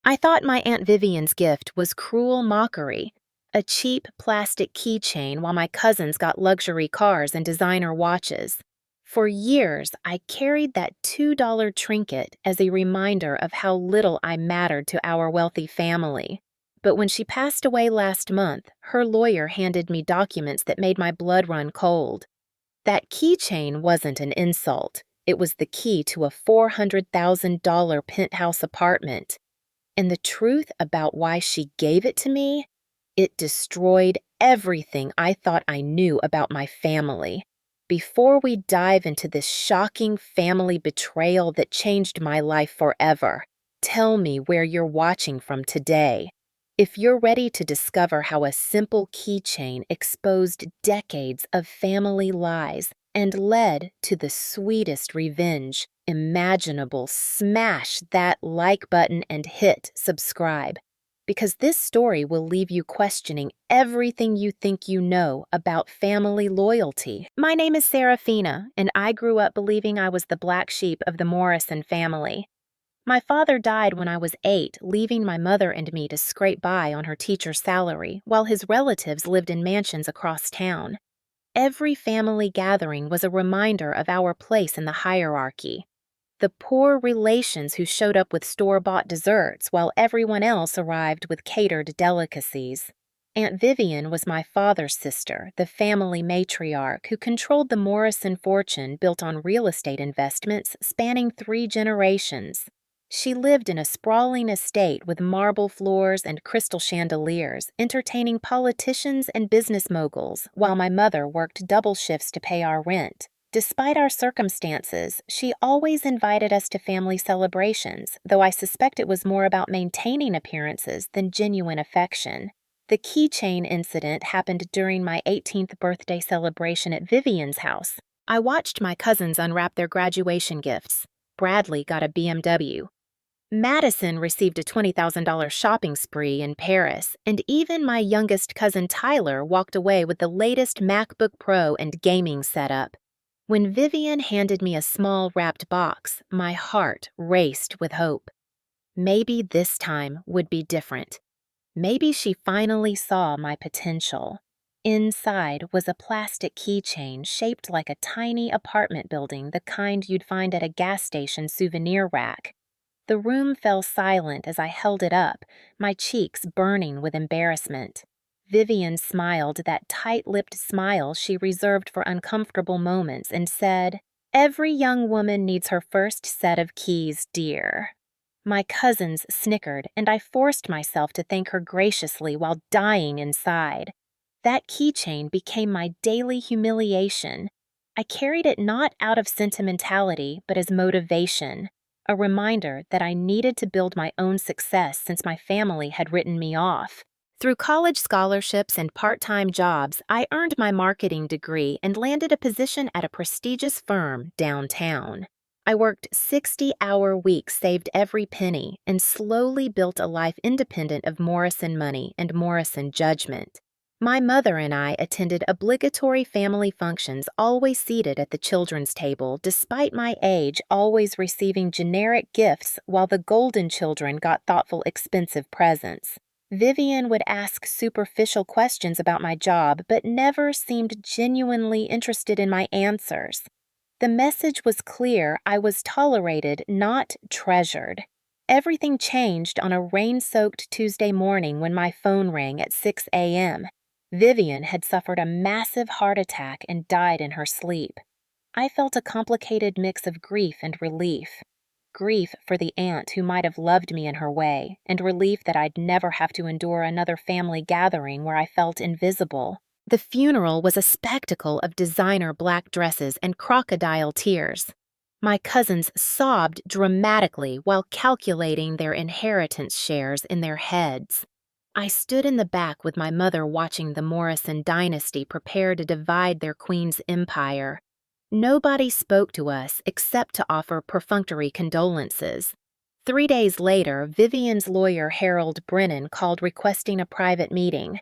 I thought my Aunt Vivian's gift was cruel mockery, a cheap plastic keychain while my cousins got luxury cars and designer watches. For years, I carried that $2 trinket as a reminder of how little I mattered to our wealthy family. But when she passed away last month, her lawyer handed me documents that made my blood run cold. That keychain wasn't an insult. It was the key to a $400,000 penthouse apartment. And the truth about why she gave it to me, it destroyed everything I thought I knew about my family. Before we dive into this shocking family betrayal that changed my life forever, tell me where you're watching from today. If you're ready to discover how a simple keychain exposed decades of family lies and led to the sweetest revenge imaginable, smash that like button and hit subscribe, because this story will leave you questioning everything you think you know about family loyalty. My name is Serafina, and I grew up believing I was the black sheep of the Morrison family. My father died when I was 8, leaving my mother and me to scrape by on her teacher's salary, while his relatives lived in mansions across town. Every family gathering was a reminder of our place in the hierarchy. The poor relations who showed up with store-bought desserts while everyone else arrived with catered delicacies. Aunt Vivian was my father's sister, the family matriarch who controlled the Morrison fortune built on real estate investments spanning 3 generations. She lived in a sprawling estate with marble floors and crystal chandeliers, entertaining politicians and business moguls, while my mother worked double shifts to pay our rent. Despite our circumstances, she always invited us to family celebrations, though I suspect it was more about maintaining appearances than genuine affection. The keychain incident happened during my 18th birthday celebration at Vivian's house. I watched my cousins unwrap their graduation gifts. Bradley got a BMW. Madison received a $20,000 shopping spree in Paris, and even my youngest cousin Tyler walked away with the latest MacBook Pro and gaming setup. When Vivian handed me a small wrapped box, my heart raced with hope. Maybe this time would be different. Maybe she finally saw my potential. Inside was a plastic keychain shaped like a tiny apartment building, the kind you'd find at a gas station souvenir rack. The room fell silent as I held it up, my cheeks burning with embarrassment. Vivian smiled that tight-lipped smile she reserved for uncomfortable moments and said, "Every young woman needs her first set of keys, dear." My cousins snickered, and I forced myself to thank her graciously while dying inside. That keychain became my daily humiliation. I carried it not out of sentimentality, but as motivation, a reminder that I needed to build my own success since my family had written me off. Through college scholarships and part-time jobs, I earned my marketing degree and landed a position at a prestigious firm downtown. I worked 60-hour weeks, saved every penny, and slowly built a life independent of Morrison money and Morrison judgment. My mother and I attended obligatory family functions, always seated at the children's table, despite my age always receiving generic gifts while the golden children got thoughtful, expensive presents. Vivian would ask superficial questions about my job, but never seemed genuinely interested in my answers. The message was clear: I was tolerated, not treasured. Everything changed on a rain-soaked Tuesday morning when my phone rang at 6 a.m. Vivian had suffered a massive heart attack and died in her sleep. I felt a complicated mix of grief and relief. Grief for the aunt who might have loved me in her way, and relief that I'd never have to endure another family gathering where I felt invisible. The funeral was a spectacle of designer black dresses and crocodile tears. My cousins sobbed dramatically while calculating their inheritance shares in their heads. I stood in the back with my mother watching the Morrison dynasty prepare to divide their queen's empire. Nobody spoke to us except to offer perfunctory condolences. 3 days later, Vivian's lawyer Harold Brennan called requesting a private meeting.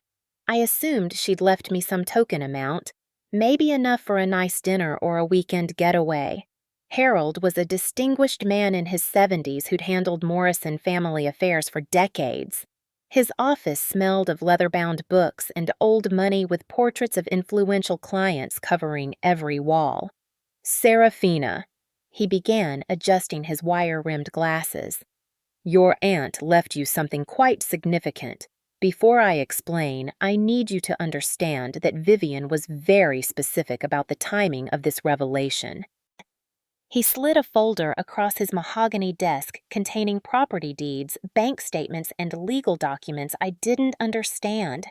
I assumed she'd left me some token amount, maybe enough for a nice dinner or a weekend getaway. Harold was a distinguished man in his 70s who'd handled Morrison family affairs for decades. His office smelled of leather-bound books and old money with portraits of influential clients covering every wall. Serafina, he began, adjusting his wire-rimmed glasses. Your aunt left you something quite significant. Before I explain, I need you to understand that Vivian was very specific about the timing of this revelation. He slid a folder across his mahogany desk containing property deeds, bank statements, and legal documents I didn't understand.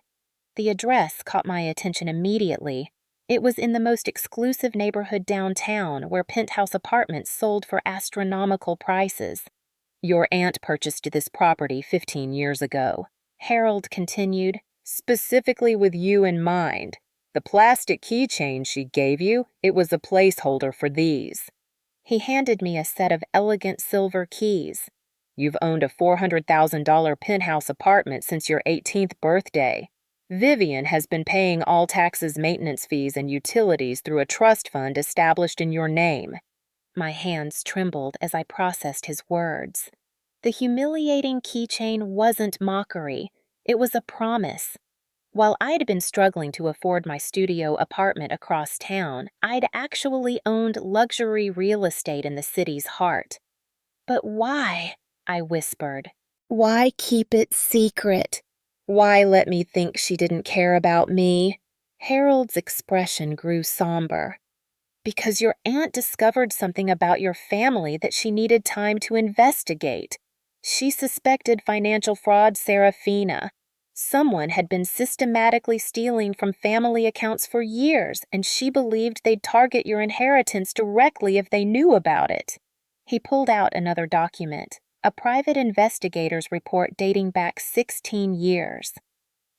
The address caught my attention immediately. It was in the most exclusive neighborhood downtown where penthouse apartments sold for astronomical prices. Your aunt purchased this property 15 years ago, Harold continued, specifically with you in mind. The plastic keychain she gave you, it was a placeholder for these. He handed me a set of elegant silver keys. You've owned a $400,000 penthouse apartment since your 18th birthday. Vivian has been paying all taxes, maintenance fees, and utilities through a trust fund established in your name. My hands trembled as I processed his words. The humiliating keychain wasn't mockery. It was a promise. While I'd been struggling to afford my studio apartment across town, I'd actually owned luxury real estate in the city's heart. But why? I whispered. Why keep it secret? Why let me think she didn't care about me? Harold's expression grew somber. Because your aunt discovered something about your family that she needed time to investigate. She suspected financial fraud Serafina. Someone had been systematically stealing from family accounts for years, and she believed they'd target your inheritance directly if they knew about it. He pulled out another document, a private investigator's report dating back 16 years.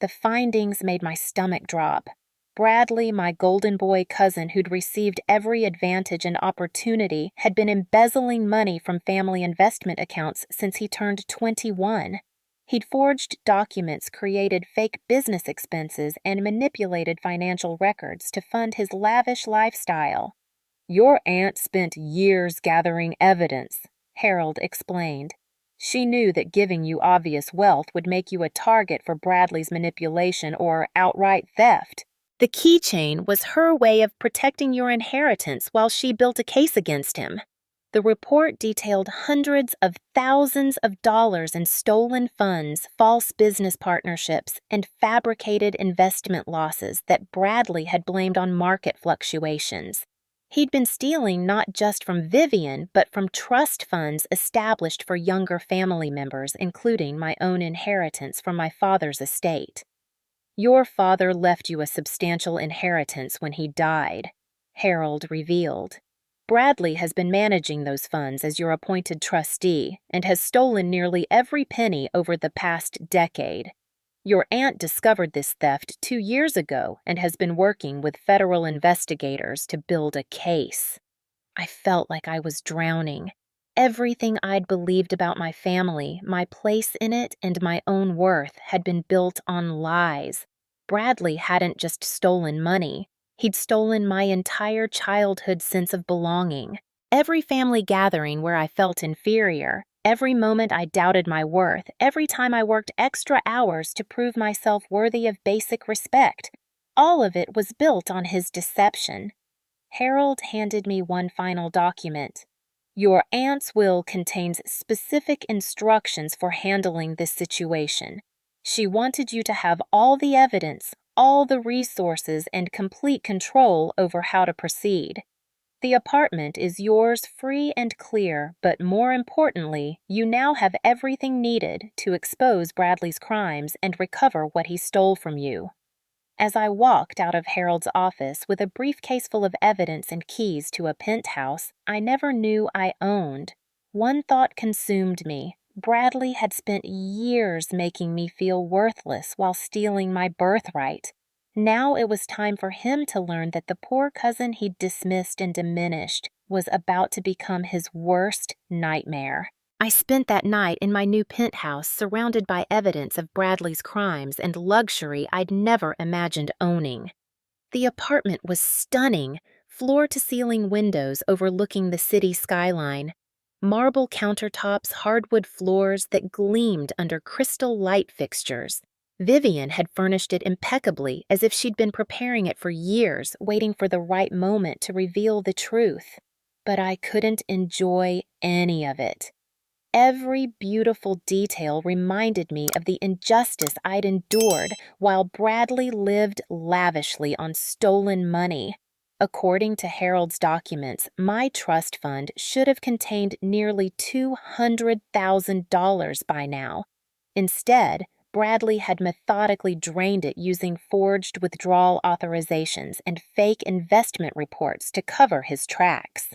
The findings made my stomach drop. Bradley, my golden boy cousin who'd received every advantage and opportunity, had been embezzling money from family investment accounts since he turned 21. He'd forged documents, created fake business expenses, and manipulated financial records to fund his lavish lifestyle. Your aunt spent years gathering evidence, Harold explained. She knew that giving you obvious wealth would make you a target for Bradley's manipulation or outright theft. The keychain was her way of protecting your inheritance while she built a case against him. The report detailed hundreds of thousands of dollars in stolen funds, false business partnerships, and fabricated investment losses that Bradley had blamed on market fluctuations. He'd been stealing not just from Vivian, but from trust funds established for younger family members, including my own inheritance from my father's estate. Your father left you a substantial inheritance when he died, Harold revealed. Bradley has been managing those funds as your appointed trustee and has stolen nearly every penny over the past decade. Your aunt discovered this theft 2 years ago and has been working with federal investigators to build a case. I felt like I was drowning. Everything I'd believed about my family, my place in it, and my own worth had been built on lies. Bradley hadn't just stolen money. He'd stolen my entire childhood sense of belonging. Every family gathering where I felt inferior, every moment I doubted my worth, every time I worked extra hours to prove myself worthy of basic respect, all of it was built on his deception. Harold handed me one final document. Your aunt's will contains specific instructions for handling this situation. She wanted you to have all the evidence, all the resources, and complete control over how to proceed. The apartment is yours free and clear, but more importantly, you now have everything needed to expose Bradley's crimes and recover what he stole from you. As I walked out of Harold's office with a briefcase full of evidence and keys to a penthouse I never knew I owned, one thought consumed me. Bradley had spent years making me feel worthless while stealing my birthright. Now it was time for him to learn that the poor cousin he'd dismissed and diminished was about to become his worst nightmare. I spent that night in my new penthouse surrounded by evidence of Bradley's crimes and luxury I'd never imagined owning. The apartment was stunning, floor-to-ceiling windows overlooking the city skyline, marble countertops, hardwood floors that gleamed under crystal light fixtures. Vivian had furnished it impeccably, as if she'd been preparing it for years, waiting for the right moment to reveal the truth. But I couldn't enjoy any of it. Every beautiful detail reminded me of the injustice I'd endured while Bradley lived lavishly on stolen money. According to Harold's documents, my trust fund should have contained nearly $200,000 by now. Instead, Bradley had methodically drained it using forged withdrawal authorizations and fake investment reports to cover his tracks.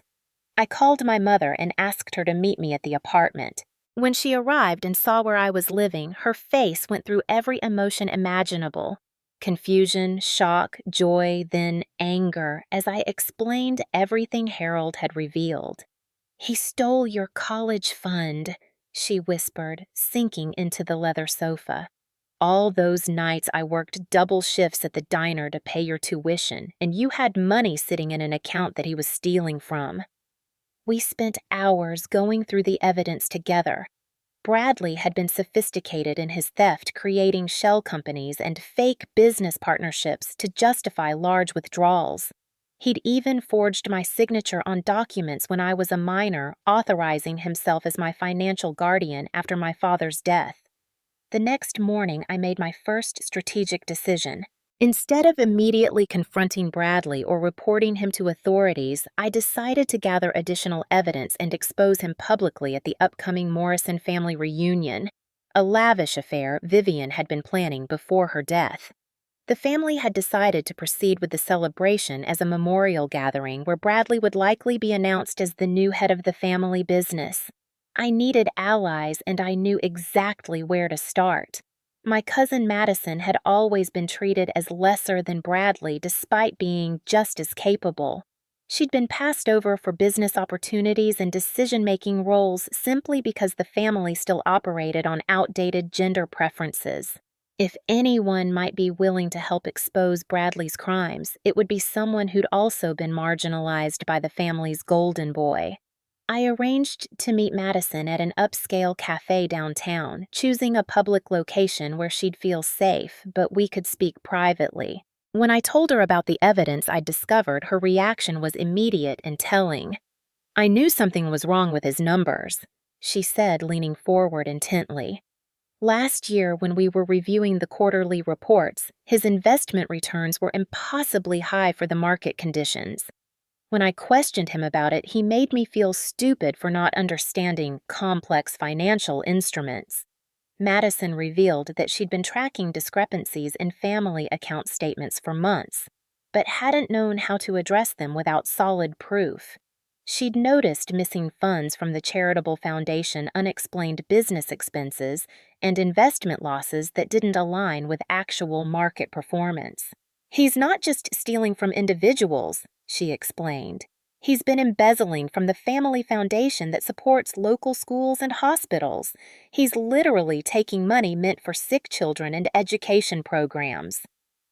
I called my mother and asked her to meet me at the apartment. When she arrived and saw where I was living, her face went through every emotion imaginable. Confusion, shock, joy, then anger, as I explained everything Harold had revealed. "He stole your college fund," she whispered, sinking into the leather sofa. "All those nights I worked double shifts at the diner to pay your tuition, and you had money sitting in an account that he was stealing from." We spent hours going through the evidence together. Bradley had been sophisticated in his theft, creating shell companies and fake business partnerships to justify large withdrawals. He'd even forged my signature on documents when I was a minor, authorizing himself as my financial guardian after my father's death. The next morning, I made my first strategic decision. Instead of immediately confronting Bradley or reporting him to authorities, I decided to gather additional evidence and expose him publicly at the upcoming Morrison family reunion, a lavish affair Vivian had been planning before her death. The family had decided to proceed with the celebration as a memorial gathering where Bradley would likely be announced as the new head of the family business. I needed allies, and I knew exactly where to start. My cousin Madison had always been treated as lesser than Bradley despite being just as capable. She'd been passed over for business opportunities and decision-making roles simply because the family still operated on outdated gender preferences. If anyone might be willing to help expose Bradley's crimes, it would be someone who'd also been marginalized by the family's golden boy. I arranged to meet Madison at an upscale cafe downtown, choosing a public location where she'd feel safe, but we could speak privately. When I told her about the evidence I'd discovered, her reaction was immediate and telling. "I knew something was wrong with his numbers," she said, leaning forward intently. "Last year, when we were reviewing the quarterly reports, his investment returns were impossibly high for the market conditions. When I questioned him about it, he made me feel stupid for not understanding complex financial instruments." Madison revealed that she'd been tracking discrepancies in family account statements for months, but hadn't known how to address them without solid proof. She'd noticed missing funds from the charitable foundation, unexplained business expenses, and investment losses that didn't align with actual market performance. "He's not just stealing from individuals," she explained. "He's been embezzling from the family foundation that supports local schools and hospitals. He's literally taking money meant for sick children and education programs."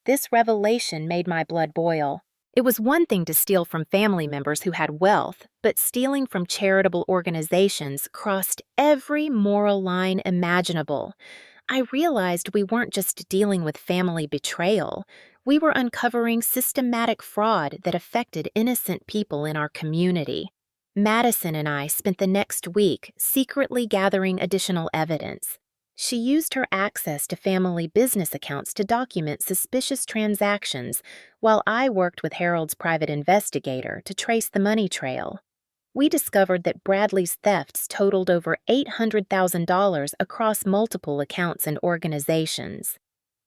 This revelation made my blood boil. It was one thing to steal from family members who had wealth, but stealing from charitable organizations crossed every moral line imaginable. I realized we weren't just dealing with family betrayal. We were uncovering systematic fraud that affected innocent people in our community. Madison and I spent the next week secretly gathering additional evidence. She used her access to family business accounts to document suspicious transactions, while I worked with Harold's private investigator to trace the money trail. We discovered that Bradley's thefts totaled over $800,000 across multiple accounts and organizations.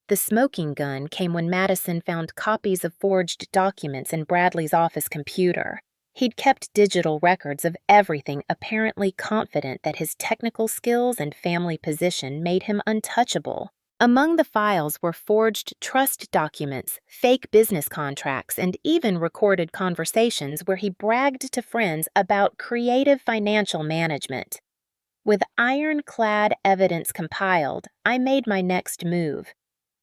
The smoking gun came when Madison found copies of forged documents in Bradley's office computer. He'd kept digital records of everything, apparently confident that his technical skills and family position made him untouchable. Among the files were forged trust documents, fake business contracts, and even recorded conversations where he bragged to friends about creative financial management. With ironclad evidence compiled, I made my next move.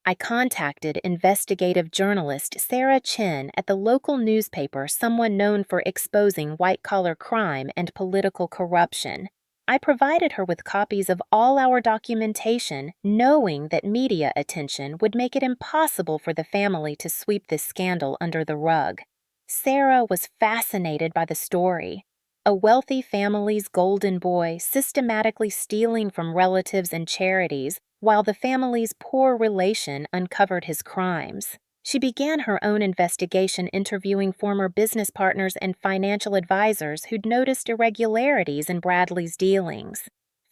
I contacted investigative journalist Sarah Chin at the local newspaper, someone known for exposing white-collar crime and political corruption. I provided her with copies of all our documentation, knowing that media attention would make it impossible for the family to sweep this scandal under the rug. Sarah was fascinated by the story. A wealthy family's golden boy systematically stealing from relatives and charities, while the family's poor relation uncovered his crimes. She began her own investigation, interviewing former business partners and financial advisors who'd noticed irregularities in Bradley's dealings.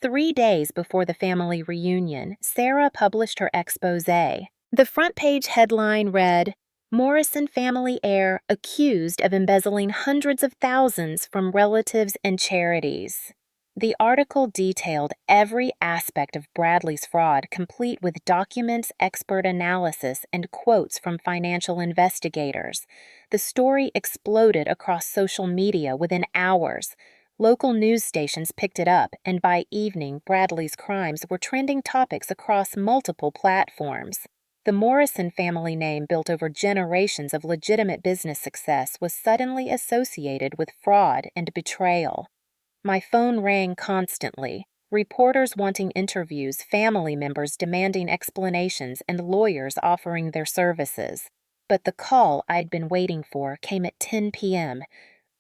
3 days before the family reunion, Sarah published her exposé. The front page headline read, "Morrison family heir accused of embezzling hundreds of thousands from relatives and charities." The article detailed every aspect of Bradley's fraud, complete with documents, expert analysis, and quotes from financial investigators. The story exploded across social media within hours. Local news stations picked it up, and by evening, Bradley's crimes were trending topics across multiple platforms. The Morrison family name, built over generations of legitimate business success, was suddenly associated with fraud and betrayal. My phone rang constantly, reporters wanting interviews, family members demanding explanations, and lawyers offering their services. But the call I'd been waiting for came at 10 p.m.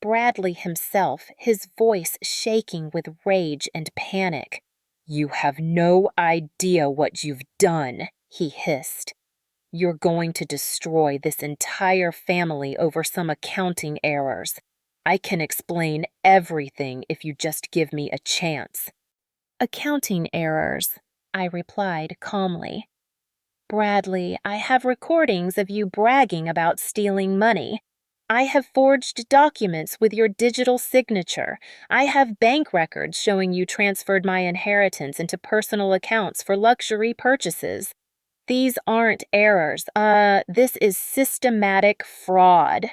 Bradley himself, his voice shaking with rage and panic. "You have no idea what you've done," he hissed. "You're going to destroy this entire family over some accounting errors. I can explain everything if you just give me a chance." "Accounting errors," I replied calmly. "Bradley, I have recordings of you bragging about stealing money. I have forged documents with your digital signature. I have bank records showing you transferred my inheritance into personal accounts for luxury purchases. These aren't errors. This is systematic fraud."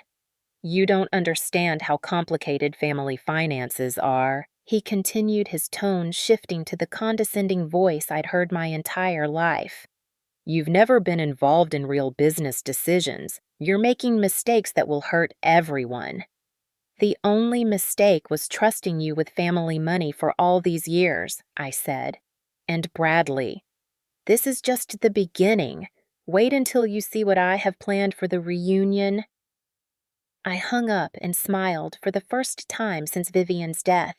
"You don't understand how complicated family finances are," he continued, his tone shifting to the condescending voice I'd heard my entire life. "You've never been involved in real business decisions. You're making mistakes that will hurt everyone." "The only mistake was trusting you with family money for all these years," I said. "And Bradley, this is just the beginning. Wait until you see what I have planned for the reunion." I hung up and smiled for the first time since Vivian's death.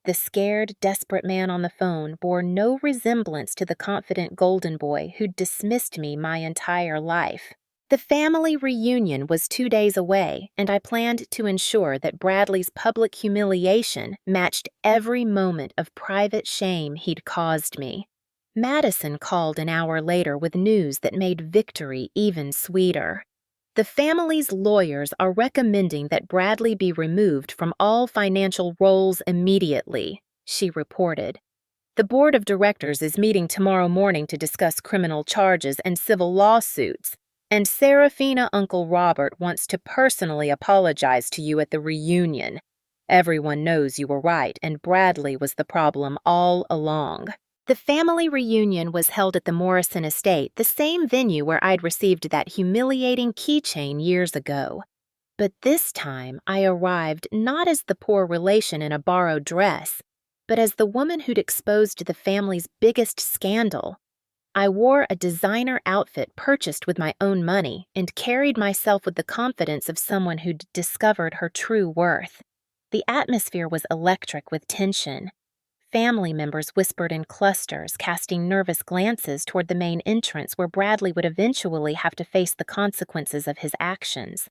The scared, desperate man on the phone bore no resemblance to the confident golden boy who'd dismissed me my entire life. The family reunion was 2 days away, and I planned to ensure that Bradley's public humiliation matched every moment of private shame he'd caused me. Madison called an hour later with news that made victory even sweeter. "The family's lawyers are recommending that Bradley be removed from all financial roles immediately," she reported. "The board of directors is meeting tomorrow morning to discuss criminal charges and civil lawsuits, and Serafina Uncle Robert wants to personally apologize to you at the reunion. Everyone knows you were right and Bradley was the problem all along." The family reunion was held at the Morrison estate, the same venue where I'd received that humiliating keychain years ago. But this time I arrived not as the poor relation in a borrowed dress, but as the woman who'd exposed the family's biggest scandal. I wore a designer outfit purchased with my own money and carried myself with the confidence of someone who'd discovered her true worth. The atmosphere was electric with tension. Family members whispered in clusters, casting nervous glances toward the main entrance where Bradley would eventually have to face the consequences of his actions.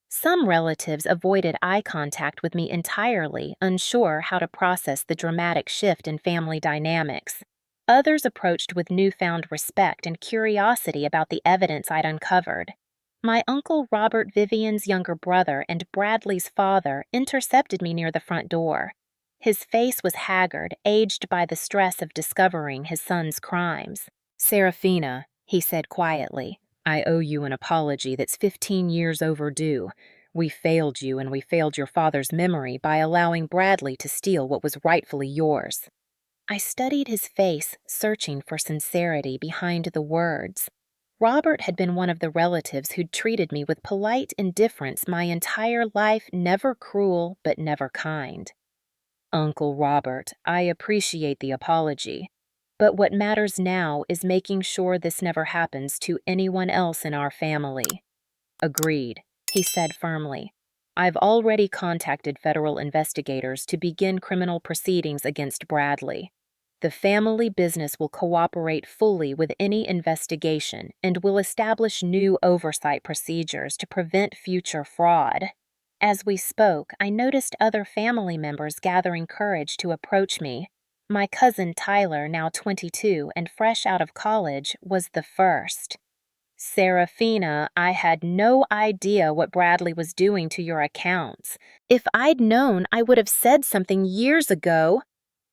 Some relatives avoided eye contact with me entirely, unsure how to process the dramatic shift in family dynamics. Others approached with newfound respect and curiosity about the evidence I'd uncovered. My uncle Robert, Vivian's younger brother, and Bradley's father intercepted me near the front door. His face was haggard, aged by the stress of discovering his son's crimes. "Serafina," he said quietly, "I owe you an apology that's 15 years overdue. We failed you and we failed your father's memory by allowing Bradley to steal what was rightfully yours." I studied his face, searching for sincerity behind the words. Robert had been one of the relatives who'd treated me with polite indifference my entire life, never cruel, but never kind. Uncle Robert, I appreciate the apology, but what matters now is making sure this never happens to anyone else in our family. Agreed, he said firmly. I've already contacted federal investigators to begin criminal proceedings against Bradley. The family business will cooperate fully with any investigation and will establish new oversight procedures to prevent future fraud. As we spoke, I noticed other family members gathering courage to approach me. My cousin Tyler, now 22 and fresh out of college, was the first. Serafina, I had no idea what Bradley was doing to your accounts. If I'd known, I would have said something years ago.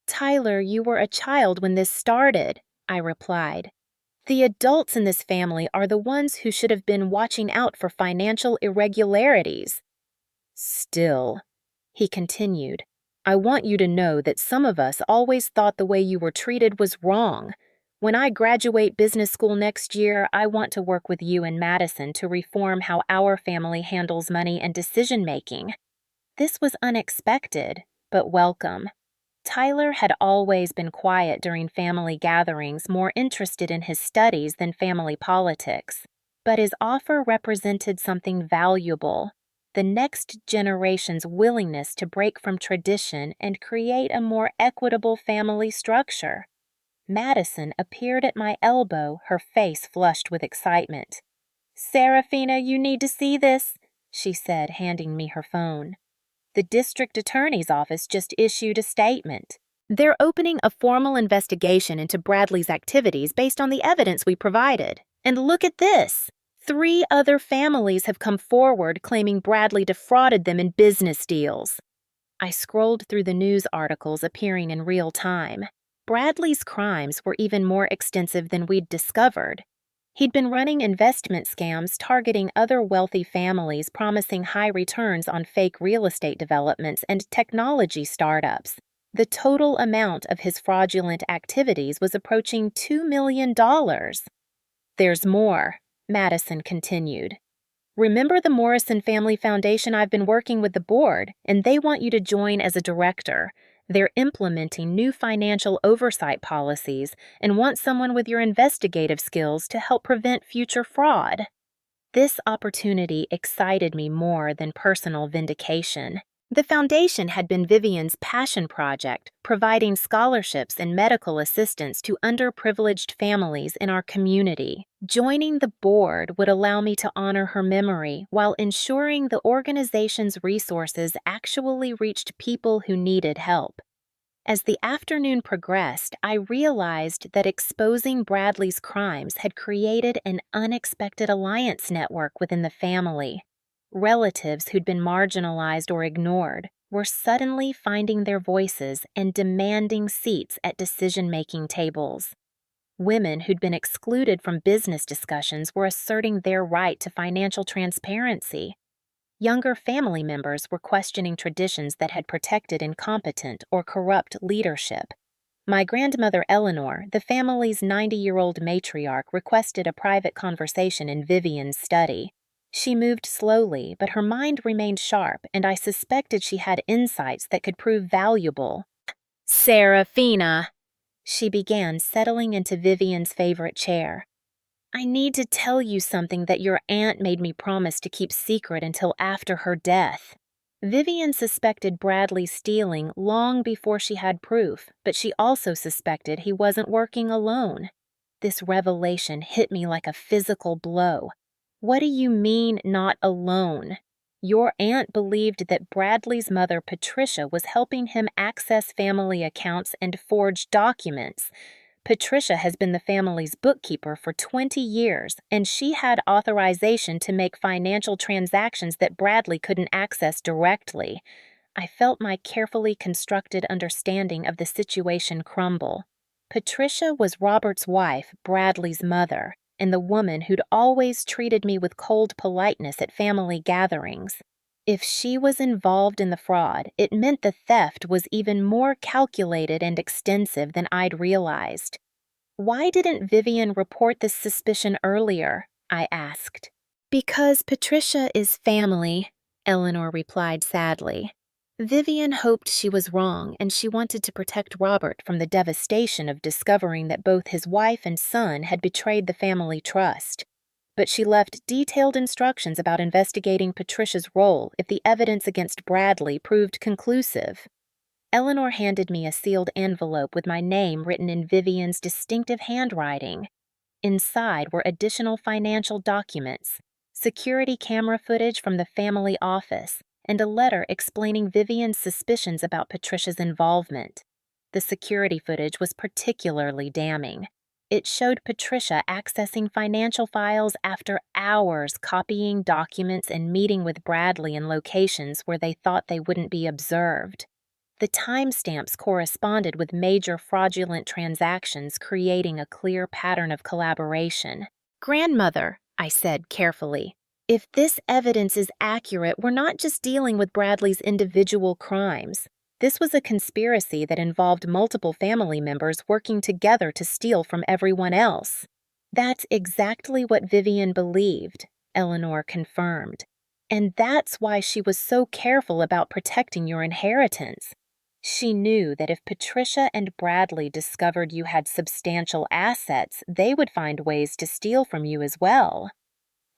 Tyler, you were a child when this started, I replied. The adults in this family are the ones who should have been watching out for financial irregularities. Still, he continued, I want you to know that some of us always thought the way you were treated was wrong. When I graduate business school next year, I want to work with you and Madison to reform how our family handles money and decision-making. This was unexpected, but welcome. Tyler had always been quiet during family gatherings, more interested in his studies than family politics. But his offer represented something valuable, the next generation's willingness to break from tradition and create a more equitable family structure. Madison appeared at my elbow, her face flushed with excitement. Serafina, you need to see this, she said, handing me her phone. The district attorney's office just issued a statement. They're opening a formal investigation into Bradley's activities based on the evidence we provided. And look at this. 3 other families have come forward claiming Bradley defrauded them in business deals. I scrolled through the news articles appearing in real time. Bradley's crimes were even more extensive than we'd discovered. He'd been running investment scams targeting other wealthy families, promising high returns on fake real estate developments and technology startups. The total amount of his fraudulent activities was approaching $2 million. There's more, Madison continued. Remember the Morrison Family Foundation? I've been working with the board, and they want you to join as a director. They're implementing new financial oversight policies and want someone with your investigative skills to help prevent future fraud. This opportunity excited me more than personal vindication. The foundation had been Vivian's passion project, providing scholarships and medical assistance to underprivileged families in our community. Joining the board would allow me to honor her memory while ensuring the organization's resources actually reached people who needed help. As the afternoon progressed, I realized that exposing Bradley's crimes had created an unexpected alliance network within the family. Relatives who'd been marginalized or ignored were suddenly finding their voices and demanding seats at decision-making tables. Women who'd been excluded from business discussions were asserting their right to financial transparency. Younger family members were questioning traditions that had protected incompetent or corrupt leadership. My grandmother Eleanor, the family's 90-year-old matriarch, requested a private conversation in Vivian's study. She moved slowly, but her mind remained sharp, and I suspected she had insights that could prove valuable. Serafina, she began, settling into Vivian's favorite chair. I need to tell you something that your aunt made me promise to keep secret until after her death. Vivian suspected Bradley stealing long before she had proof, but she also suspected he wasn't working alone. This revelation hit me like a physical blow. What do you mean, not alone? Your aunt believed that Bradley's mother, Patricia, was helping him access family accounts and forge documents. Patricia has been the family's bookkeeper for 20 years, and she had authorization to make financial transactions that Bradley couldn't access directly. I felt my carefully constructed understanding of the situation crumble. Patricia was Robert's wife, Bradley's mother, and the woman who'd always treated me with cold politeness at family gatherings. If she was involved in the fraud, it meant the theft was even more calculated and extensive than I'd realized. Why didn't Vivian report this suspicion earlier? I asked. Because Patricia is family, Eleanor replied sadly. Vivian hoped she was wrong, and she wanted to protect Robert from the devastation of discovering that both his wife and son had betrayed the family trust. But she left detailed instructions about investigating Patricia's role if the evidence against Bradley proved conclusive. Eleanor handed me a sealed envelope with my name written in Vivian's distinctive handwriting. Inside were additional financial documents, security camera footage from the family office, and a letter explaining Vivian's suspicions about Patricia's involvement. The security footage was particularly damning. It showed Patricia accessing financial files after hours copying documents and meeting with Bradley in locations where they thought they wouldn't be observed. The timestamps corresponded with major fraudulent transactions, creating a clear pattern of collaboration. Grandmother, I said carefully, if this evidence is accurate, we're not just dealing with Bradley's individual crimes. This was a conspiracy that involved multiple family members working together to steal from everyone else. That's exactly what Vivian believed, Eleanor confirmed. And that's why she was so careful about protecting your inheritance. She knew that if Patricia and Bradley discovered you had substantial assets, they would find ways to steal from you as well.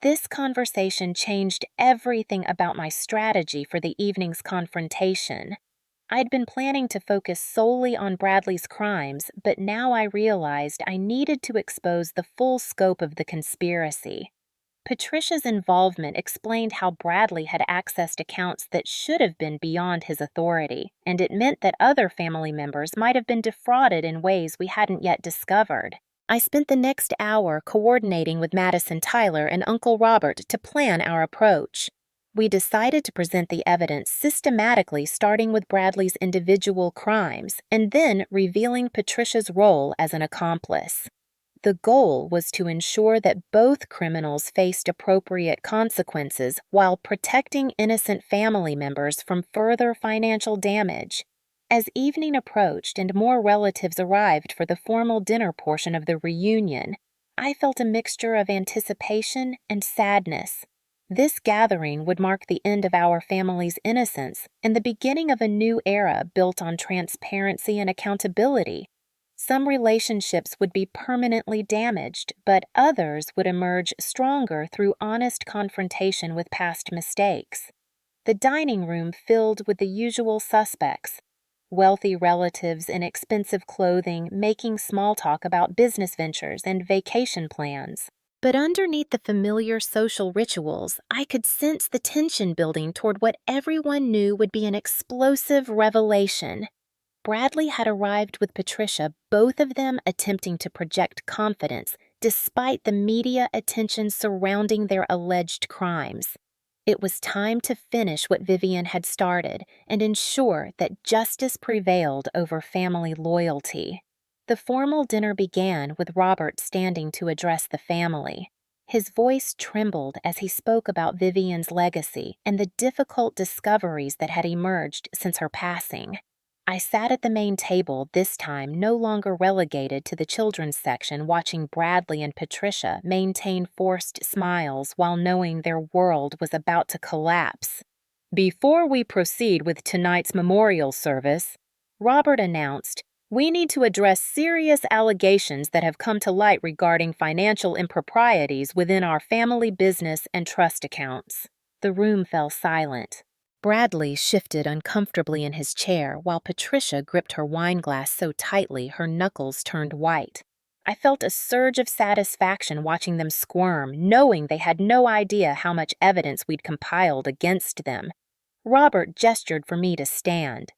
This conversation changed everything about my strategy for the evening's confrontation. I'd been planning to focus solely on Bradley's crimes, but now I realized I needed to expose the full scope of the conspiracy. Patricia's involvement explained how Bradley had accessed accounts that should have been beyond his authority, and it meant that other family members might have been defrauded in ways we hadn't yet discovered. I spent the next hour coordinating with Madison Tyler and Uncle Robert to plan our approach. We decided to present the evidence systematically, starting with Bradley's individual crimes and then revealing Patricia's role as an accomplice. The goal was to ensure that both criminals faced appropriate consequences while protecting innocent family members from further financial damage. As evening approached and more relatives arrived for the formal dinner portion of the reunion, I felt a mixture of anticipation and sadness. This gathering would mark the end of our family's innocence and the beginning of a new era built on transparency and accountability. Some relationships would be permanently damaged, but others would emerge stronger through honest confrontation with past mistakes. The dining room filled with the usual suspects: wealthy relatives in expensive clothing making small talk about business ventures and vacation plans. But underneath the familiar social rituals, I could sense the tension building toward what everyone knew would be an explosive revelation. Bradley had arrived with Patricia, both of them attempting to project confidence despite the media attention surrounding their alleged crimes. It was time to finish what Vivian had started and ensure that justice prevailed over family loyalty. The formal dinner began with Robert standing to address the family. His voice trembled as he spoke about Vivian's legacy and the difficult discoveries that had emerged since her passing. I sat at the main table, this time no longer relegated to the children's section, watching Bradley and Patricia maintain forced smiles while knowing their world was about to collapse. Before we proceed with tonight's memorial service, Robert announced, we need to address serious allegations that have come to light regarding financial improprieties within our family business and trust accounts. The room fell silent. Bradley shifted uncomfortably in his chair while Patricia gripped her wine glass so tightly her knuckles turned white. I felt a surge of satisfaction watching them squirm, knowing they had no idea how much evidence we'd compiled against them. Robert gestured for me to stand.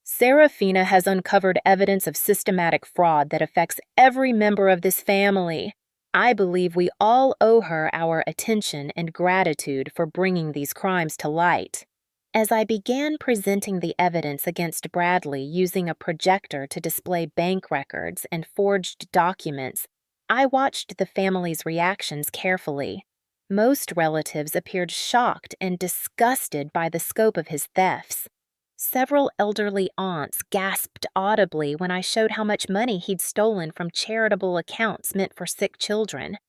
Serafina has uncovered evidence of systematic fraud that affects every member of this family. I believe we all owe her our attention and gratitude for bringing these crimes to light. As I began presenting the evidence against Bradley using a projector to display bank records and forged documents, I watched the family's reactions carefully. Most relatives appeared shocked and disgusted by the scope of his thefts. Several elderly aunts gasped audibly when I showed how much money he'd stolen from charitable accounts meant for sick children.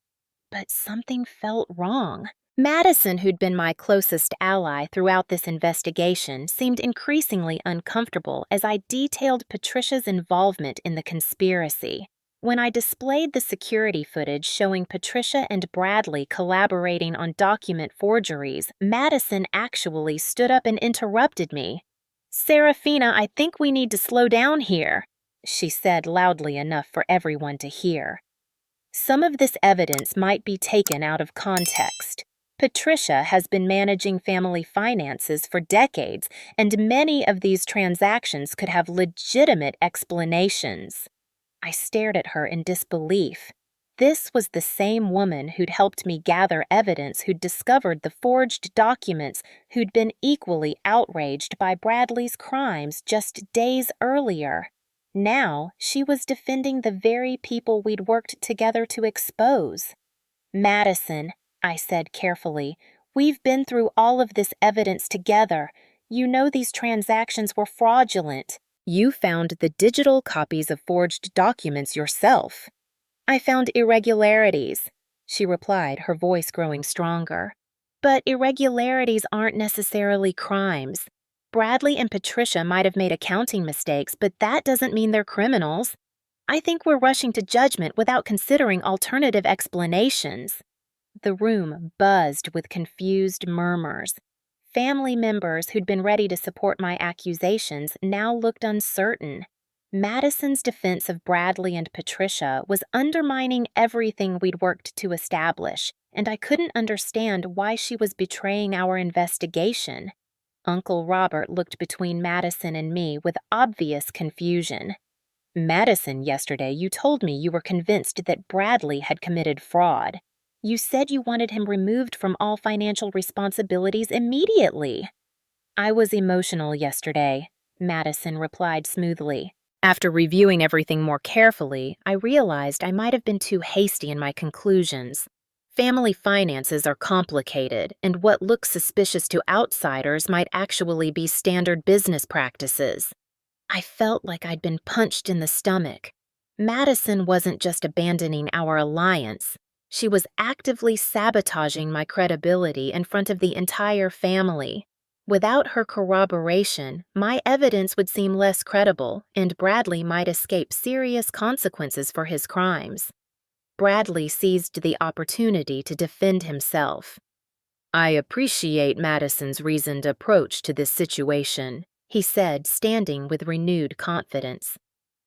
But something felt wrong. Madison, who'd been my closest ally throughout this investigation, seemed increasingly uncomfortable as I detailed Patricia's involvement in the conspiracy. When I displayed the security footage showing Patricia and Bradley collaborating on document forgeries, Madison actually stood up and interrupted me. "Serafina, I think we need to slow down here," she said loudly enough for everyone to hear. Some of this evidence might be taken out of context. Patricia has been managing family finances for decades, and many of these transactions could have legitimate explanations. I stared at her in disbelief. This was the same woman who'd helped me gather evidence, who'd discovered the forged documents, who'd been equally outraged by Bradley's crimes just days earlier. Now, she was defending the very people we'd worked together to expose. "Madison," I said carefully, "we've been through all of this evidence together. You know these transactions were fraudulent. You found the digital copies of forged documents yourself." "I found irregularities," she replied, her voice growing stronger. "But irregularities aren't necessarily crimes. Bradley and Patricia might have made accounting mistakes, but that doesn't mean they're criminals. I think we're rushing to judgment without considering alternative explanations." The room buzzed with confused murmurs. Family members who'd been ready to support my accusations now looked uncertain. Madison's defense of Bradley and Patricia was undermining everything we'd worked to establish, and I couldn't understand why she was betraying our investigation. Uncle Robert looked between Madison and me with obvious confusion. "Madison, yesterday you told me you were convinced that Bradley had committed fraud. You said you wanted him removed from all financial responsibilities immediately." "I was emotional yesterday," Madison replied smoothly. "After reviewing everything more carefully, I realized I might have been too hasty in my conclusions. Family finances are complicated, and what looks suspicious to outsiders might actually be standard business practices." I felt like I'd been punched in the stomach. Madison wasn't just abandoning our alliance. She was actively sabotaging my credibility in front of the entire family. Without her corroboration, my evidence would seem less credible, and Bradley might escape serious consequences for his crimes. Bradley seized the opportunity to defend himself. "I appreciate Madison's reasoned approach to this situation," he said, standing with renewed confidence.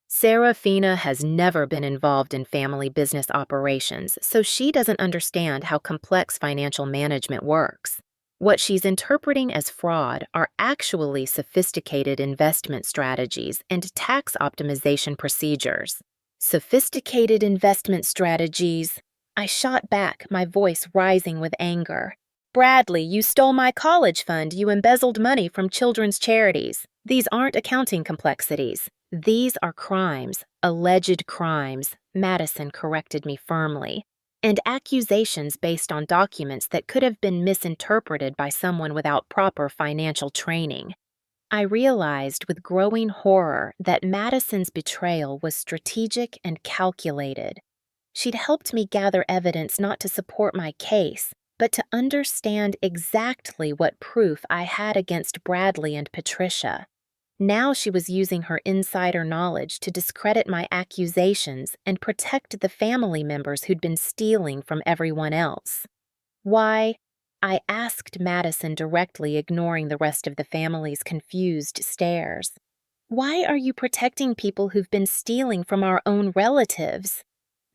"Serafina has never been involved in family business operations, so she doesn't understand how complex financial management works. What she's interpreting as fraud are actually sophisticated investment strategies and tax optimization procedures." "Sophisticated investment strategies," I shot back, my voice rising with anger. "Bradley, you stole my college fund. You embezzled money from children's charities. These aren't accounting complexities. These are crimes, alleged crimes," Madison corrected me firmly, "and accusations based on documents that could have been misinterpreted by someone without proper financial training." I realized with growing horror that Madison's betrayal was strategic and calculated. She'd helped me gather evidence not to support my case, but to understand exactly what proof I had against Bradley and Patricia. Now she was using her insider knowledge to discredit my accusations and protect the family members who'd been stealing from everyone else. "Why?" I asked Madison directly, ignoring the rest of the family's confused stares. "Why are you protecting people who've been stealing from our own relatives?"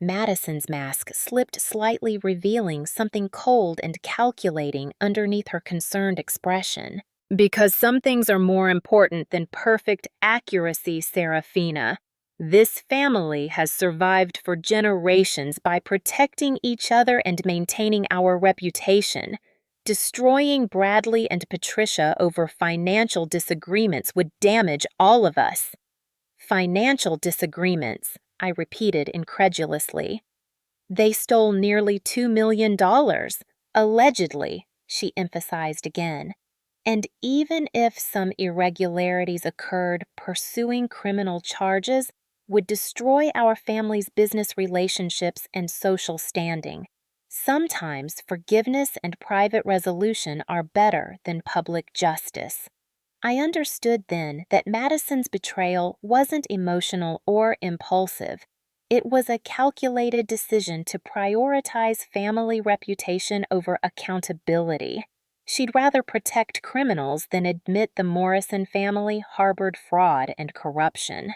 Madison's mask slipped slightly, revealing something cold and calculating underneath her concerned expression. "Because some things are more important than perfect accuracy, Serafina. This family has survived for generations by protecting each other and maintaining our reputation. Destroying Bradley and Patricia over financial disagreements would damage all of us." "Financial disagreements," I repeated incredulously. "They stole nearly $2 million, allegedly," she emphasized again. And even if some irregularities occurred, pursuing criminal charges would destroy our family's business relationships and social standing. Sometimes forgiveness and private resolution are better than public justice. I understood then that Madison's betrayal wasn't emotional or impulsive. It was a calculated decision to prioritize family reputation over accountability. She'd rather protect criminals than admit the Morrison family harbored fraud and corruption.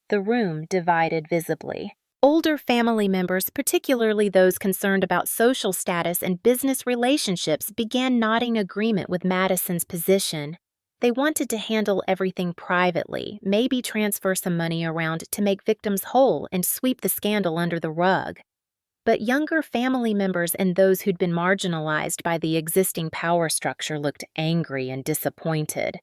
The room divided visibly. Older family members, particularly those concerned about social status and business relationships, began nodding agreement with Madison's position. They wanted to handle everything privately, maybe transfer some money around to make victims whole and sweep the scandal under the rug. But younger family members and those who'd been marginalized by the existing power structure looked angry and disappointed.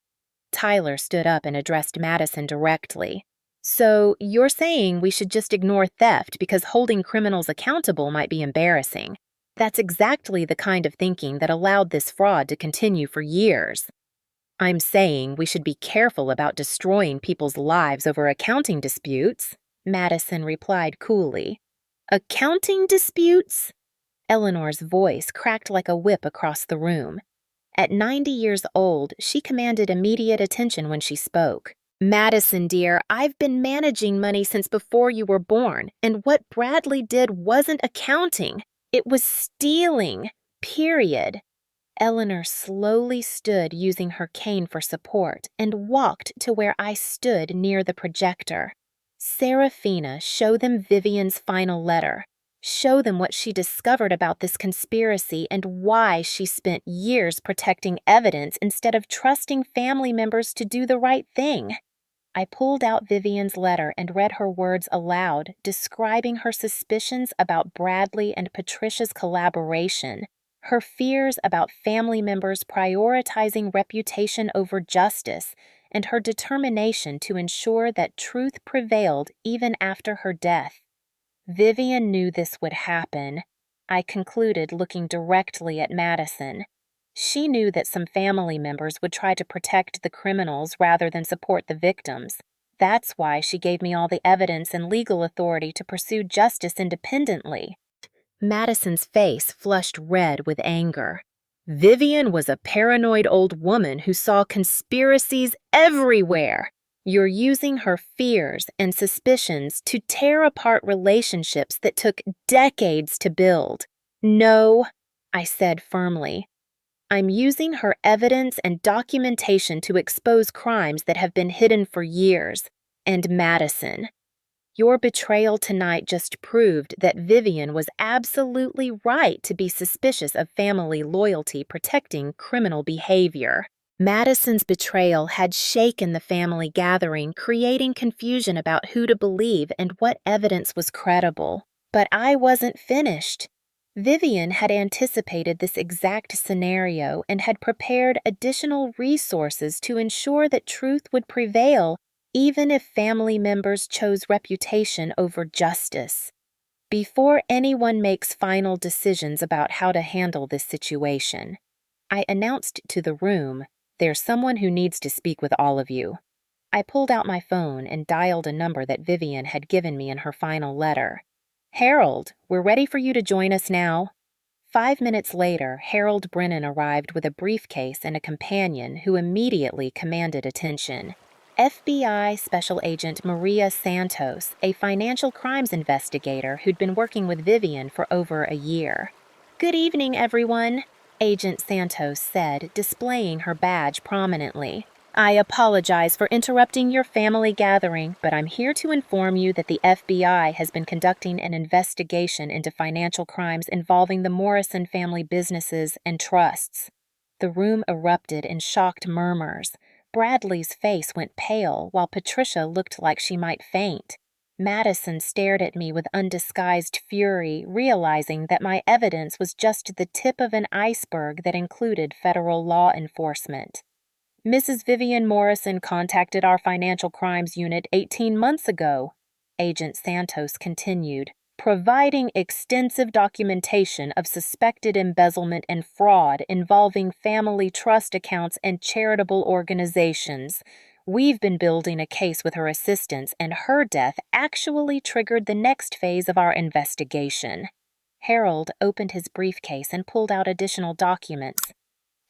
Tyler stood up and addressed Madison directly. "So, you're saying we should just ignore theft because holding criminals accountable might be embarrassing. That's exactly the kind of thinking that allowed this fraud to continue for years." "I'm saying we should be careful about destroying people's lives over accounting disputes," Madison replied coolly. "Accounting disputes?" Eleanor's voice cracked like a whip across the room. At 90 years old, she commanded immediate attention when she spoke. "Madison, dear, I've been managing money since before you were born, and what Bradley did wasn't accounting. It was stealing, period." Eleanor slowly stood using her cane for support and walked to where I stood near the projector. "Serafina, show them Vivian's final letter. Show them what she discovered about this conspiracy and why she spent years protecting evidence instead of trusting family members to do the right thing." I pulled out Vivian's letter and read her words aloud, describing her suspicions about Bradley and Patricia's collaboration, her fears about family members prioritizing reputation over justice, and her determination to ensure that truth prevailed even after her death. Vivian knew this would happen, I concluded, looking directly at Madison. She knew that some family members would try to protect the criminals rather than support the victims. That's why she gave me all the evidence and legal authority to pursue justice independently. Madison's face flushed red with anger. "Vivian was a paranoid old woman who saw conspiracies everywhere. You're using her fears and suspicions to tear apart relationships that took decades to build." "No," I said firmly. "I'm using her evidence and documentation to expose crimes that have been hidden for years. And Madison, your betrayal tonight just proved that Vivian was absolutely right to be suspicious of family loyalty protecting criminal behavior." Madison's betrayal had shaken the family gathering, creating confusion about who to believe and what evidence was credible. But I wasn't finished. Vivian had anticipated this exact scenario and had prepared additional resources to ensure that truth would prevail, even if family members chose reputation over justice. Before anyone makes final decisions about how to handle this situation, I announced to the room, "There's someone who needs to speak with all of you." I pulled out my phone and dialed a number that Vivian had given me in her final letter. "Harold, we're ready for you to join us now." 5 minutes later, Harold Brennan arrived with a briefcase and a companion who immediately commanded attention. FBI Special Agent Maria Santos, a financial crimes investigator who'd been working with Vivian for over a year. "Good evening, everyone," Agent Santos said, displaying her badge prominently. "I apologize for interrupting your family gathering, but I'm here to inform you that the FBI has been conducting an investigation into financial crimes involving the Morrison family businesses and trusts." The room erupted in shocked murmurs. Bradley's face went pale, while Patricia looked like she might faint. Madison stared at me with undisguised fury, realizing that my evidence was just the tip of an iceberg that included federal law enforcement. "Mrs. Vivian Morrison contacted our financial crimes unit 18 months ago," Agent Santos continued. providing extensive documentation of suspected embezzlement and fraud involving family trust accounts and charitable organizations. We've been building a case with her assistance, and her death actually triggered the next phase of our investigation." Harold opened his briefcase and pulled out additional documents.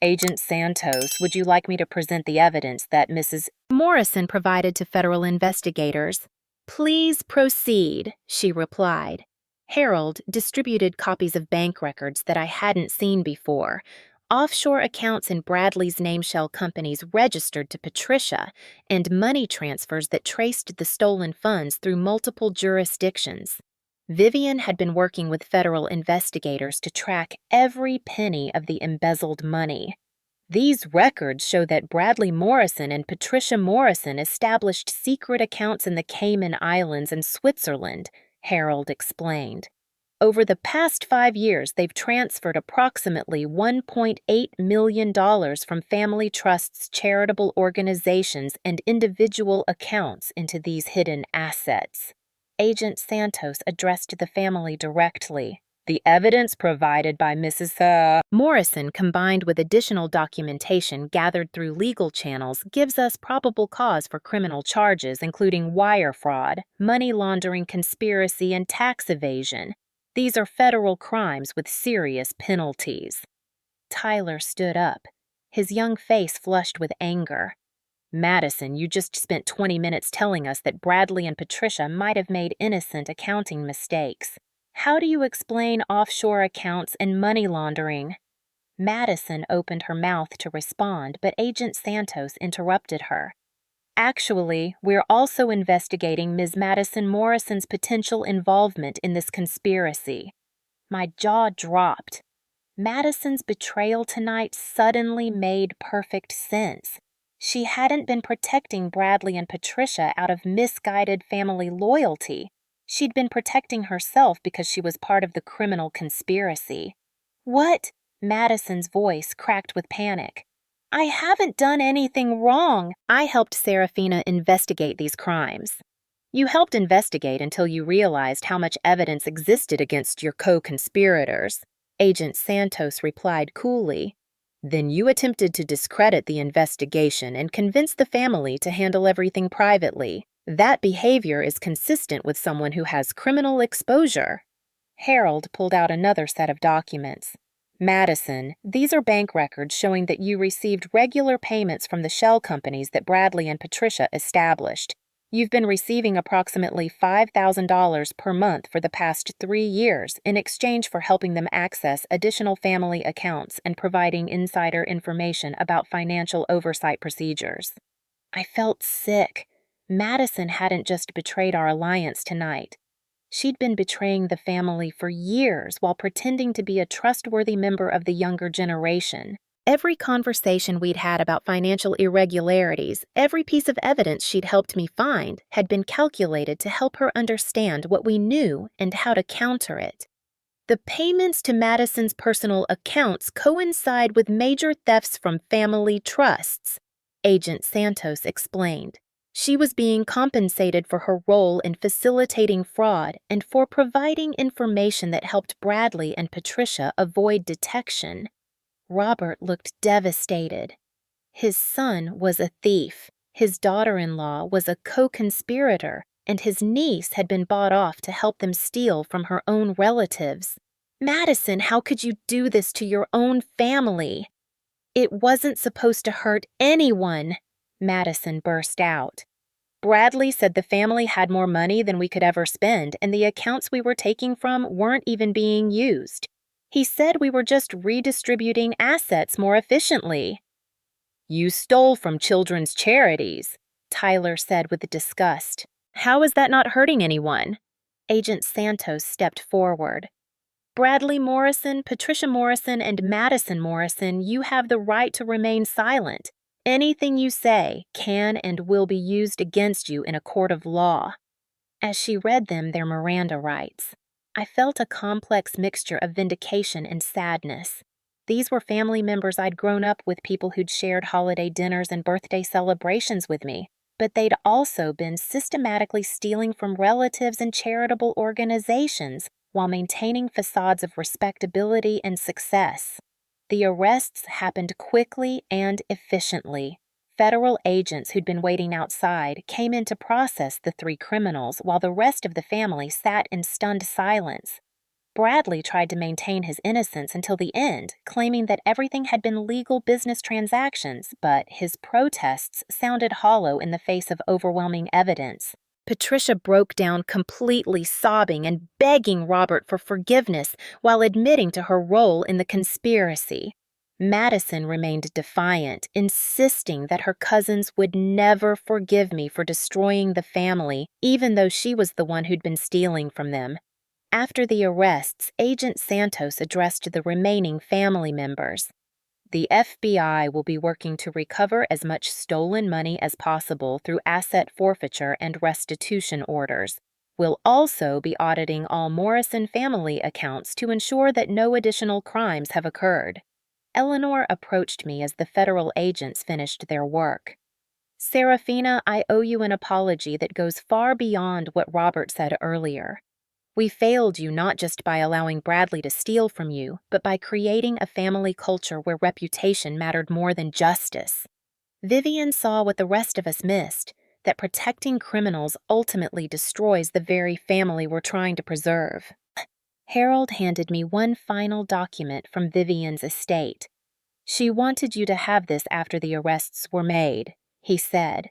"Agent Santos, would you like me to present the evidence that Mrs. Morrison provided to federal investigators?" "Please proceed," she replied. Harold distributed copies of bank records that I hadn't seen before, offshore accounts in Bradley's name shell companies registered to Patricia, and money transfers that traced the stolen funds through multiple jurisdictions. Vivian had been working with federal investigators to track every penny of the embezzled money. These records show that Bradley Morrison and Patricia Morrison established secret accounts in the Cayman Islands and Switzerland, Harold explained. Over the past 5 years, they've transferred approximately $1.8 million from family trusts, charitable organizations, and individual accounts into these hidden assets. Agent Santos addressed the family directly. "The evidence provided by Mrs. Morrison, combined with additional documentation gathered through legal channels, gives us probable cause for criminal charges, including wire fraud, money laundering, conspiracy, and tax evasion. These are federal crimes with serious penalties." Tyler stood up, his young face flushed with anger. "Madison, you just spent 20 minutes telling us that Bradley and Patricia might have made innocent accounting mistakes. How do you explain offshore accounts and money laundering?" Madison opened her mouth to respond, but Agent Santos interrupted her. "Actually, we're also investigating Ms. Madison Morrison's potential involvement in this conspiracy." My jaw dropped. Madison's betrayal tonight suddenly made perfect sense. She hadn't been protecting Bradley and Patricia out of misguided family loyalty. She'd been protecting herself because she was part of the criminal conspiracy. "What?" Madison's voice cracked with panic. "I haven't done anything wrong. I helped Serafina investigate these crimes." "You helped investigate until you realized how much evidence existed against your co-conspirators," Agent Santos replied coolly. "Then you attempted to discredit the investigation and convince the family to handle everything privately. That behavior is consistent with someone who has criminal exposure." Harold pulled out another set of documents. "Madison, these are bank records showing that you received regular payments from the shell companies that Bradley and Patricia established. You've been receiving approximately $5,000 per month for the past 3 years in exchange for helping them access additional family accounts and providing insider information about financial oversight procedures." I felt sick. Madison hadn't just betrayed our alliance tonight. She'd been betraying the family for years while pretending to be a trustworthy member of the younger generation. Every conversation we'd had about financial irregularities, every piece of evidence she'd helped me find, had been calculated to help her understand what we knew and how to counter it. "The payments to Madison's personal accounts coincide with major thefts from family trusts," Agent Santos explained. She was being compensated for her role in facilitating fraud and for providing information that helped Bradley and Patricia avoid detection. Robert looked devastated. His son was a thief, his daughter-in-law was a co-conspirator, and his niece had been bought off to help them steal from her own relatives. "Madison, how could you do this to your own family?" "It wasn't supposed to hurt anyone," Madison burst out. "Bradley said the family had more money than we could ever spend, and the accounts we were taking from weren't even being used. He said we were just redistributing assets more efficiently." "You stole from children's charities," Tyler said with disgust. "How is that not hurting anyone?" Agent Santos stepped forward. "Bradley Morrison, Patricia Morrison, and Madison Morrison, you have the right to remain silent. Anything you say can and will be used against you in a court of law." As she read them their Miranda rights, I felt a complex mixture of vindication and sadness. These were family members I'd grown up with, people who'd shared holiday dinners and birthday celebrations with me. but they'd also been systematically stealing from relatives and charitable organizations while maintaining facades of respectability and success. The arrests happened quickly and efficiently. Federal agents who'd been waiting outside came in to process the three criminals while the rest of the family sat in stunned silence. Bradley tried to maintain his innocence until the end, claiming that everything had been legal business transactions, but his protests sounded hollow in the face of overwhelming evidence. Patricia broke down completely, sobbing and begging Robert for forgiveness while admitting to her role in the conspiracy. Madison remained defiant, insisting that her cousins would never forgive me for destroying the family, even though she was the one who'd been stealing from them. After the arrests, Agent Santos addressed the remaining family members. The FBI will be working to recover as much stolen money as possible through asset forfeiture and restitution orders. We'll also be auditing all Morrison family accounts to ensure that no additional crimes have occurred. Eleanor approached me as the federal agents finished their work. Serafina, I owe you an apology that goes far beyond what Robert said earlier. We failed you not just by allowing Bradley to steal from you, but by creating a family culture where reputation mattered more than justice. Vivian saw what the rest of us missed, that protecting criminals ultimately destroys the very family we're trying to preserve. Harold handed me one final document from Vivian's estate. She wanted you to have this after the arrests were made, he said.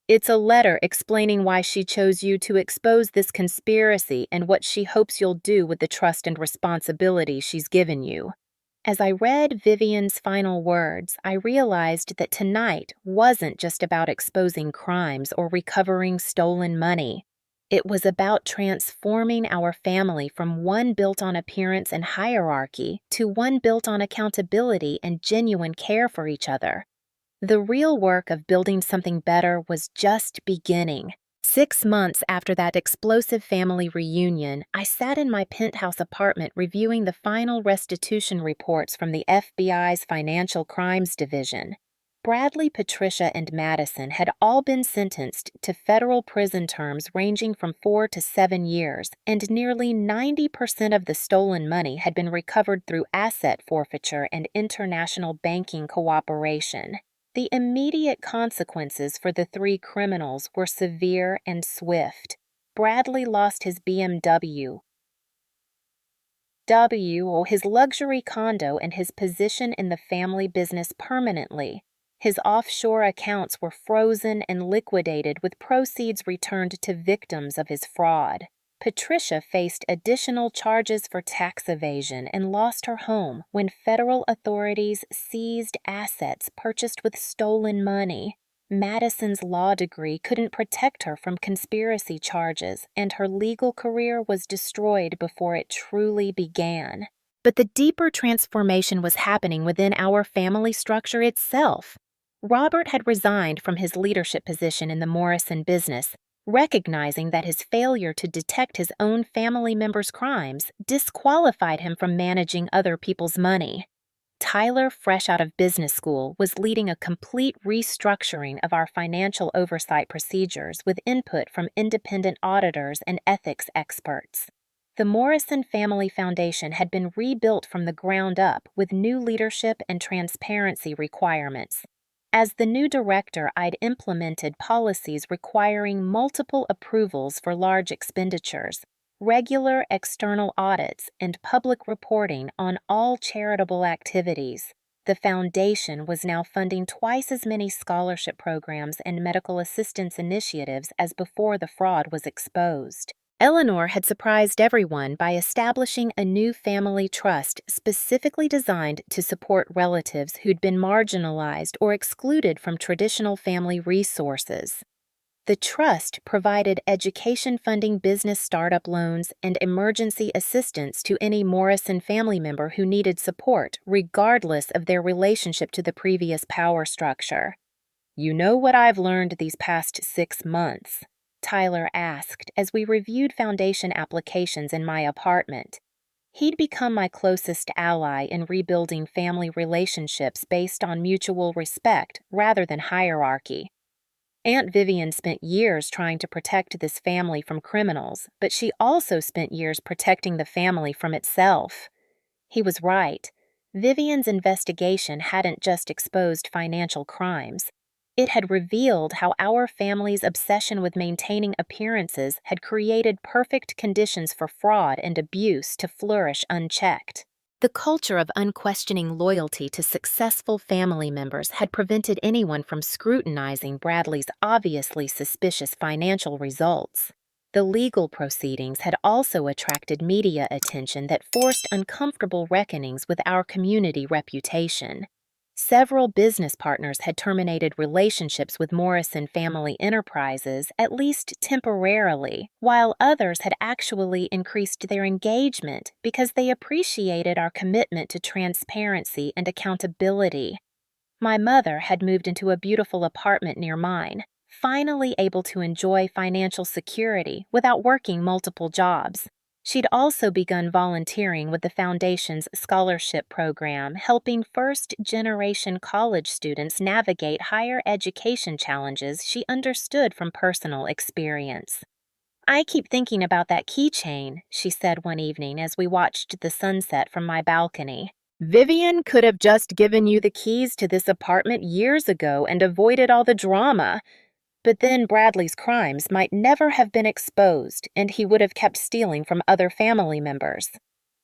It's a letter explaining why she chose you to expose this conspiracy and what she hopes you'll do with the trust and responsibility she's given you. As I read Vivian's final words, I realized that tonight wasn't just about exposing crimes or recovering stolen money. It was about transforming our family from one built on appearance and hierarchy to one built on accountability and genuine care for each other. The real work of building something better was just beginning. 6 months after that explosive family reunion, I sat in my penthouse apartment reviewing the final restitution reports from the FBI's Financial Crimes Division. Bradley, Patricia, and Madison had all been sentenced to federal prison terms ranging from 4 to 7 years, and nearly 90% of the stolen money had been recovered through asset forfeiture and international banking cooperation. The immediate consequences for the three criminals were severe and swift. Bradley lost his BMW, his luxury condo, and his position in the family business permanently. His offshore accounts were frozen and liquidated with proceeds returned to victims of his fraud. Patricia faced additional charges for tax evasion and lost her home when federal authorities seized assets purchased with stolen money. Madison's law degree couldn't protect her from conspiracy charges, and her legal career was destroyed before it truly began. But the deeper transformation was happening within our family structure itself. Robert had resigned from his leadership position in the Morrison business, recognizing that his failure to detect his own family members' crimes disqualified him from managing other people's money. Tyler, fresh out of business school, was leading a complete restructuring of our financial oversight procedures with input from independent auditors and ethics experts. The Morrison Family Foundation had been rebuilt from the ground up with new leadership and transparency requirements. As the new director, I'd implemented policies requiring multiple approvals for large expenditures, regular external audits, and public reporting on all charitable activities. The foundation was now funding twice as many scholarship programs and medical assistance initiatives as before the fraud was exposed. Eleanor had surprised everyone by establishing a new family trust specifically designed to support relatives who'd been marginalized or excluded from traditional family resources. The trust provided education funding, business startup loans, and emergency assistance to any Morrison family member who needed support, regardless of their relationship to the previous power structure. "You know what I've learned these past 6 months?" Tyler asked as we reviewed foundation applications in my apartment. He'd become my closest ally in rebuilding family relationships based on mutual respect rather than hierarchy. Aunt Vivian spent years trying to protect this family from criminals, but she also spent years protecting the family from itself. He was right. Vivian's investigation hadn't just exposed financial crimes. It had revealed how our family's obsession with maintaining appearances had created perfect conditions for fraud and abuse to flourish unchecked. The culture of unquestioning loyalty to successful family members had prevented anyone from scrutinizing Bradley's obviously suspicious financial results. The legal proceedings had also attracted media attention that forced uncomfortable reckonings with our community reputation. Several business partners had terminated relationships with Morrison Family Enterprises, at least temporarily, while others had actually increased their engagement because they appreciated our commitment to transparency and accountability. My mother had moved into a beautiful apartment near mine, finally able to enjoy financial security without working multiple jobs. She'd also begun volunteering with the Foundation's scholarship program, helping first-generation college students navigate higher education challenges she understood from personal experience. "I keep thinking about that keychain," she said one evening as we watched the sunset from my balcony. "Vivian could have just given you the keys to this apartment years ago and avoided all the drama. But then Bradley's crimes might never have been exposed, and he would have kept stealing from other family members."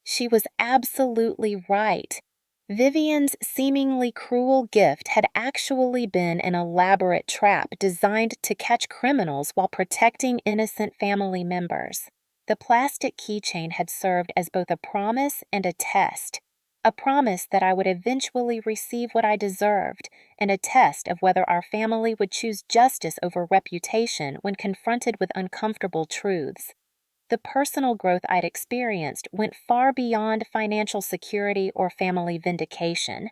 She was absolutely right. Vivian's seemingly cruel gift had actually been an elaborate trap designed to catch criminals while protecting innocent family members. The plastic keychain had served as both a promise and a test. A promise that I would eventually receive what I deserved, and a test of whether our family would choose justice over reputation when confronted with uncomfortable truths. The personal growth I'd experienced went far beyond financial security or family vindication.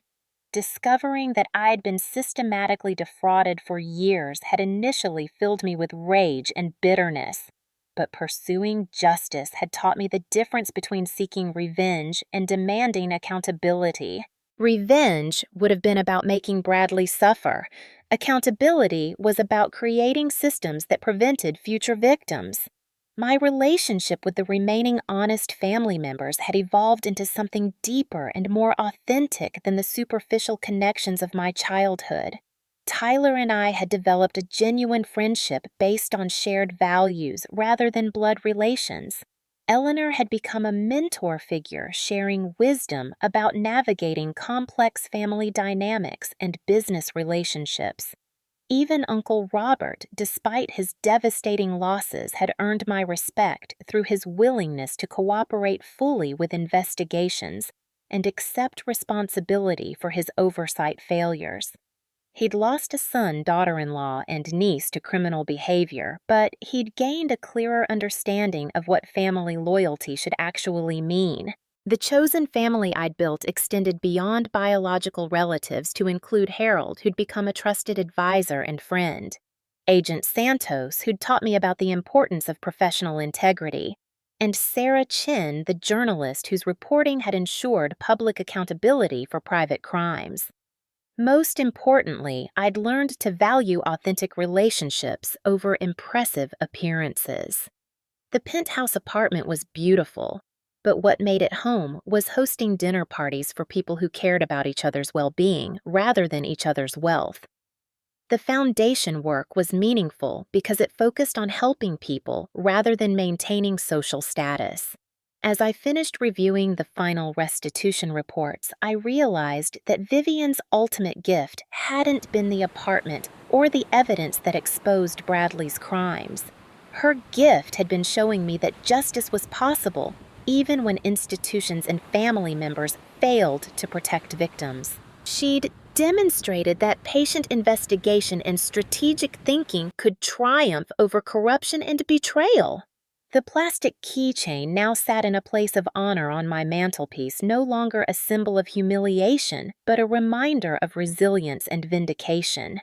Discovering that I'd been systematically defrauded for years had initially filled me with rage and bitterness. But pursuing justice had taught me the difference between seeking revenge and demanding accountability. Revenge would have been about making Bradley suffer. Accountability was about creating systems that prevented future victims. My relationship with the remaining honest family members had evolved into something deeper and more authentic than the superficial connections of my childhood. Tyler and I had developed a genuine friendship based on shared values rather than blood relations. Eleanor had become a mentor figure, sharing wisdom about navigating complex family dynamics and business relationships. Even Uncle Robert, despite his devastating losses, had earned my respect through his willingness to cooperate fully with investigations and accept responsibility for his oversight failures. He'd lost a son, daughter-in-law, and niece to criminal behavior, but he'd gained a clearer understanding of what family loyalty should actually mean. The chosen family I'd built extended beyond biological relatives to include Harold, who'd become a trusted advisor and friend, Agent Santos, who'd taught me about the importance of professional integrity, and Sarah Chin, the journalist whose reporting had ensured public accountability for private crimes. Most importantly, I'd learned to value authentic relationships over impressive appearances. The penthouse apartment was beautiful, but what made it home was hosting dinner parties for people who cared about each other's well-being rather than each other's wealth. The foundation work was meaningful because it focused on helping people rather than maintaining social status. As I finished reviewing the final restitution reports, I realized that Vivian's ultimate gift hadn't been the apartment or the evidence that exposed Bradley's crimes. Her gift had been showing me that justice was possible, even when institutions and family members failed to protect victims. She'd demonstrated that patient investigation and strategic thinking could triumph over corruption and betrayal. The plastic keychain now sat in a place of honor on my mantelpiece, no longer a symbol of humiliation, but a reminder of resilience and vindication.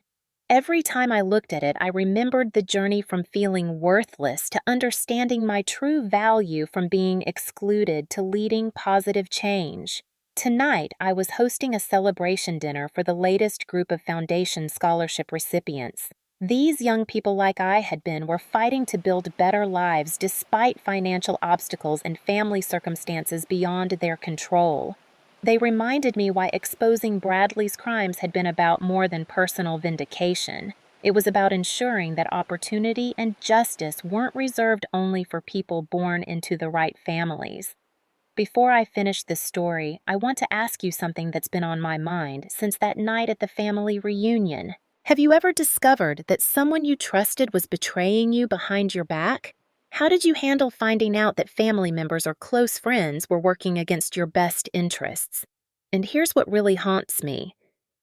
Every time I looked at it, I remembered the journey from feeling worthless to understanding my true value, from being excluded to leading positive change. Tonight, I was hosting a celebration dinner for the latest group of Foundation Scholarship recipients. These young people, like I had been, were fighting to build better lives despite financial obstacles and family circumstances beyond their control. They reminded me why exposing Bradley's crimes had been about more than personal vindication. It was about ensuring that opportunity and justice weren't reserved only for people born into the right families. Before I finish this story, I want to ask you something that's been on my mind since that night at the family reunion. Have you ever discovered that someone you trusted was betraying you behind your back? How did you handle finding out that family members or close friends were working against your best interests? And here's what really haunts me.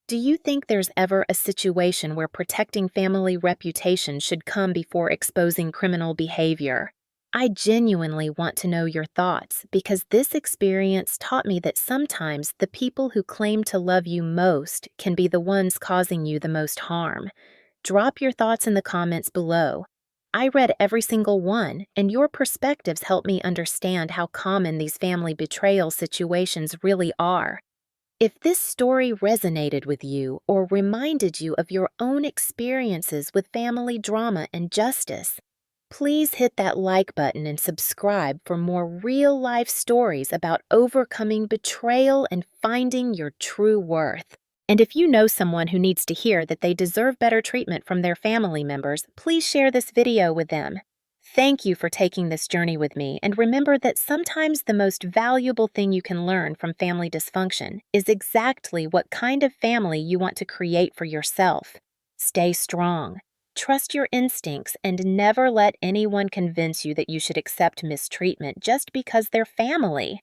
Do you think there's ever a situation where protecting family reputation should come before exposing criminal behavior? I genuinely want to know your thoughts because this experience taught me that sometimes the people who claim to love you most can be the ones causing you the most harm. Drop your thoughts in the comments below. I read every single one, and your perspectives help me understand how common these family betrayal situations really are. If this story resonated with you or reminded you of your own experiences with family drama and justice, please hit that like button and subscribe for more real-life stories about overcoming betrayal and finding your true worth. And if you know someone who needs to hear that they deserve better treatment from their family members, please share this video with them. Thank you for taking this journey with me, and remember that sometimes the most valuable thing you can learn from family dysfunction is exactly what kind of family you want to create for yourself. Stay strong. Trust your instincts and never let anyone convince you that you should accept mistreatment just because they're family.